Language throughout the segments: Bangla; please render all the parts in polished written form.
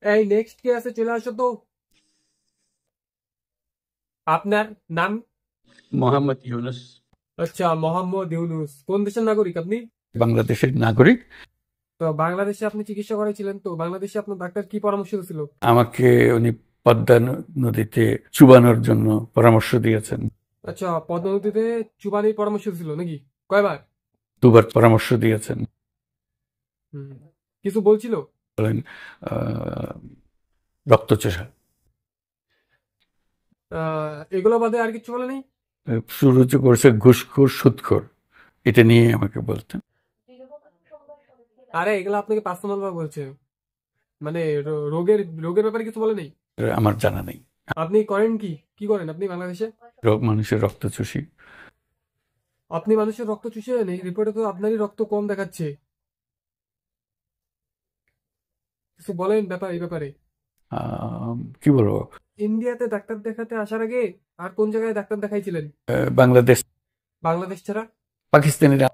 এই নেক্সট কে আছে, চলে আসো তো। আপনার নাম? মোহাম্মদ ইউনুস। আচ্ছা, মোহাম্মদ ইউনুস। কোন দেশের নাগরিক আপনি? বাংলাদেশের নাগরিক। তো বাংলাদেশে আপনি চিকিৎসা করেছিলেন, তো বাংলাদেশে আপনার ডাক্তার কি পরামর্শ ছিল? আমাকে উনি পদ্মা নদীতে চুবানোর জন্য পরামর্শ দিয়েছেন। আচ্ছা, পদ্মা নদীতে চুবানির পরামর্শ ছিল নাকি? কয়বার? দুবার পরামর্শ দিয়েছেন। হুম। কিছু বলছিল? বলেন আহ, রক্তচোষা। এগুলো বাদে আর কিছু বলে নেই? শুরু করছে ঘুষখোর সুদখোর, এটা নিয়ে আমাকে বলতেন। আরে এগুলো আপনাকে পার্সোনাল ভাবে বলছে, মানে রোগের রোগের ব্যাপারে কিছু বলে নেই? আমার জানা নেই। আপনি করেন কি, কি করেন আপনি বাংলাদেশে? মানুষের রক্ত চুষি। আপনি মানুষের রক্ত চুষে নেই, রিপোর্টে তো আপনারই রক্ত কম দেখাচ্ছে। কিছু বলেন ব্যাপার এই ব্যাপারে। কি বলবো? ইন্ডিয়াতে ডাক্তার দেখাতে আসার আগে আর কোন জায়গায় ডাক্তার দেখাইছিলেন বাংলাদেশ। বাংলাদেশ ছাড়া? পাকিস্তানিরা।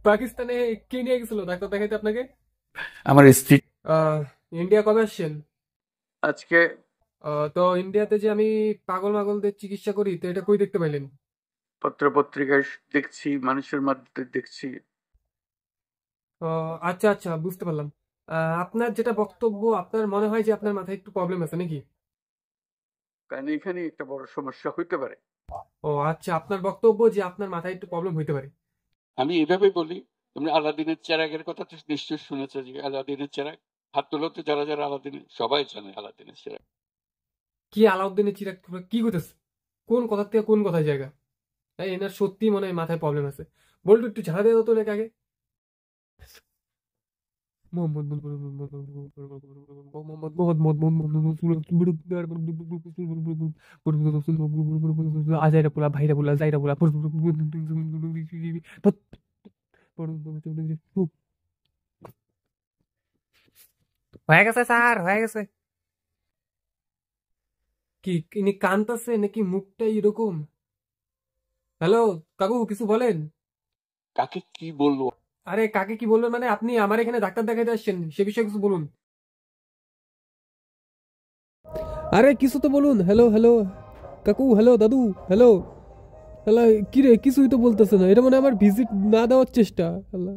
পাকিস্তানে কে নিয়ে গেছিল ডাক্তার দেখাইতে আপনাকে? আমার স্ত্রী। আহ, ইন্ডিয়া কবে আসছেন? আজকে। তো ইন্ডিয়াতে যে আমি পাগল মাগলদের চিকিৎসা করি, তো এটা কই দেখতে পাইলেন? পত্র পত্রিকায় দেখছি, মানুষের মাধ্যমে দেখছি। আচ্ছা আচ্ছা, বুঝতে পারলাম। আপনার যেটা বক্তব্য, আপনার মনে হয় যে আপনার মাথায় একটু প্রবলেম আছে নাকি? কারণ এখানে একটা বড় সমস্যা হইতে পারে। ও আচ্ছা, আপনার বক্তব্য যে আপনার মাথায় একটু প্রবলেম হইতে পারে। আমি এভাবে বলি, তুমি আলাদিনের চেরাগের কথা তো নিশ্চয়ই শুনেছো, যে আলাদিনের চেরাগ। হাত তোলো তো, যারা যারা আলাদিনের, সবাই জানে আলাদিনের চেরাগ। কি আলাউদ্দিনের চিরাগ কি করতেছে? কোন কথা থেকে কোন কথায় জায়গা? এনার সত্যি মনে হয় মাথায় প্রবলেম আছে। বলটু একটু ঝাড়া দিয়ে দাও তো নাকি আগে। আজাইরা পোলা ভাইরা পোলা যাইরা পোলা হয়ে গেছে স্যার, হয়ে গেছে। কি ইনি কানতাছে নাকি মুখটা এরকম? হ্যালো কাকু, কিছু বলেন। কাকে কি বলবো? আরে কাকে কি বলবেন মানে? আপনি আমার এখানে ডাক্তার দেখাইতে আসছেন, সে বিষয়ে কিছু বলুন। আরে কিছু তো বলুন। হ্যালো হ্যালো কাকু, হ্যালো দাদু, হ্যালো হ্যালো। কি রে, কিছুই তো বলতেছে না, এটা মানে আমার ভিজিট না দেওয়ার চেষ্টা। হ্যালো।